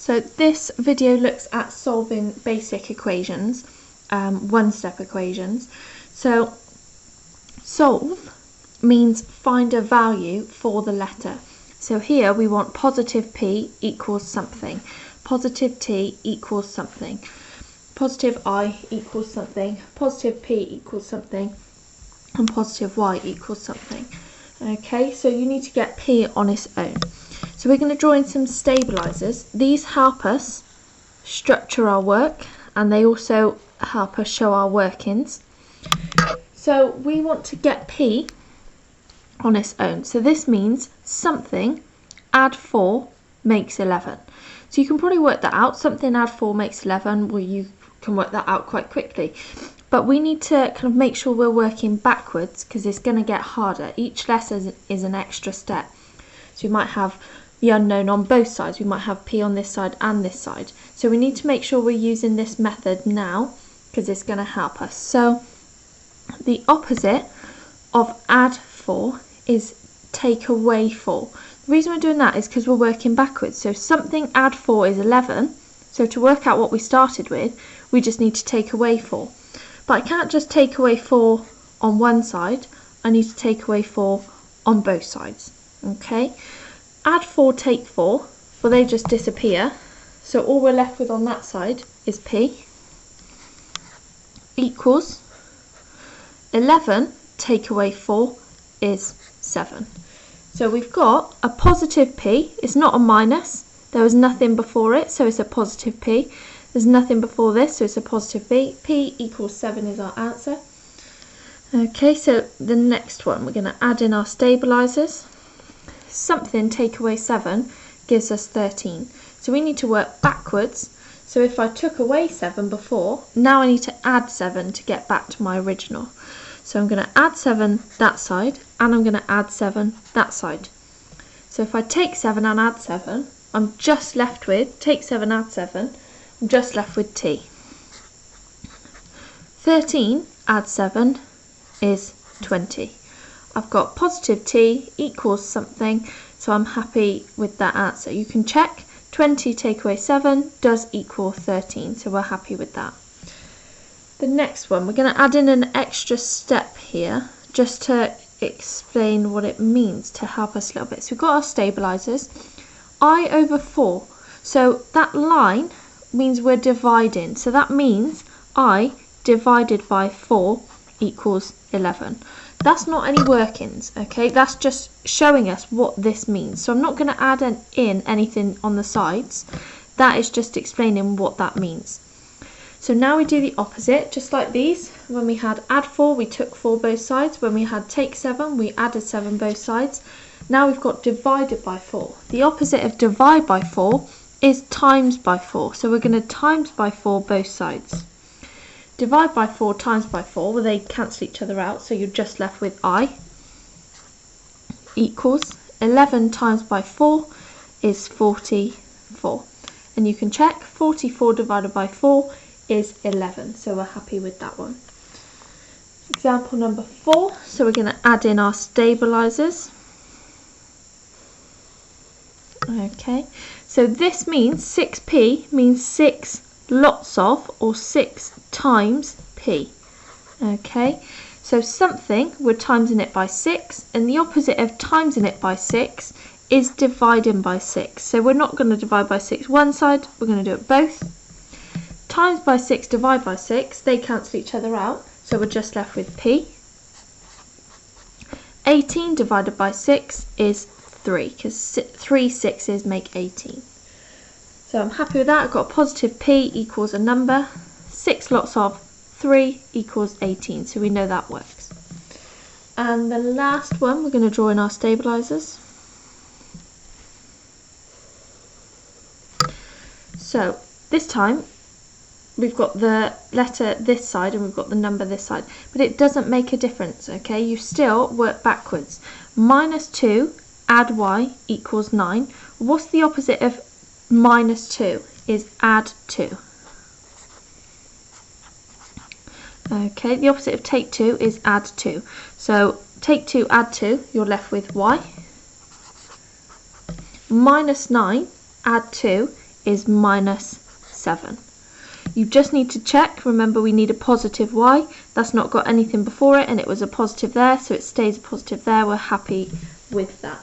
So this video looks at solving basic equations, one-step equations. So solve means find a value for the letter. So here we want positive p equals something, positive t equals something, positive I equals something, positive P equals something, and positive Y equals something. Okay, so you need to get P on its own. So we're going to draw in some stabilisers. These help us structure our work, and they also help us show our workings. So we want to get P on its own. So this means something add 4 makes 11. So you can probably work that out. Something add 4 makes 11. Well, you can work that out quite quickly. But we need to kind of make sure we're working backwards, because it's going to get harder. Each lesson is an extra step. So you might have the unknown on both sides. We might have P on this side and this side. So we need to make sure we're using this method now, because it's going to help us. So the opposite of add 4 is take away 4. The reason we're doing that is because we're working backwards. So something add 4 is 11. So to work out what we started with, we just need to take away 4. But I can't just take away 4 on one side. I need to take away 4 on both sides. Okay? Add 4, take 4. Well, they just disappear. So all we're left with on that side is P equals 11 take away 4 is 7. So we've got a positive P. It's not a minus. There was nothing before it, so it's a positive P. There's nothing before this, so it's a positive P. P equals 7 is our answer. Okay, so the next one, we're going to add in our stabilisers. Something take away 7 gives us 13. So we need to work backwards. So if I took away 7 before, now I need to add 7 to get back to my original. So I'm going to add 7 that side, and I'm going to add 7 that side. So if I take 7 and add 7, I'm just left with, take 7, add 7, I'm just left with T. 13 add 7 is 20. I've got positive T equals something, so I'm happy with that answer. You can check 20 take away 7 does equal 13, so we're happy with that. The next one, we're going to add in an extra step here just to explain what it means to help us a little bit. So we've got our stabilisers, I over 4. So that line means we're dividing. So that means I divided by 4 equals 11. That's not any workings, okay? That's just showing us what this means. So I'm not going to add in anything on the sides. That is just explaining what that means. So now we do the opposite, just like these. When we had add 4, we took 4 both sides. When we had take 7, we added 7 both sides. Now we've got divided by 4. The opposite of divide by 4 is times by 4. So we're going to times by 4 both sides. Divide by 4 times by 4, well, they cancel each other out, so you're just left with I equals 11 times by 4 is 44. And you can check 44 divided by 4 is 11, so we're happy with that one. Example number 4, so we're going to add in our stabilisers. Okay, so this means 6p means 6 lots of, or 6 times p. Okay, so something, we're timesing it by 6, and the opposite of timesing it by 6 is dividing by 6. So we're not going to divide by 6 one side, we're going to do it both. Times by 6, divide by 6, they cancel each other out, so we're just left with p. 18 divided by 6 is 3, because 3 6s make 18. So I'm happy with that. I've got a positive P equals a number. 6 lots of 3 equals 18. So we know that works. And the last one, we're going to draw in our stabilisers. So this time, we've got the letter this side and we've got the number this side. But it doesn't make a difference, okay? You still work backwards. Minus 2 add y equals 9. What's the opposite of minus 2 is add 2. Okay, the opposite of take 2 is add 2. So take 2, add 2, you're left with y. Minus 9, add 2 is minus 7. You just need to check, remember we need a positive y, that's not got anything before it and it was a positive there, so it stays a positive there, we're happy with that.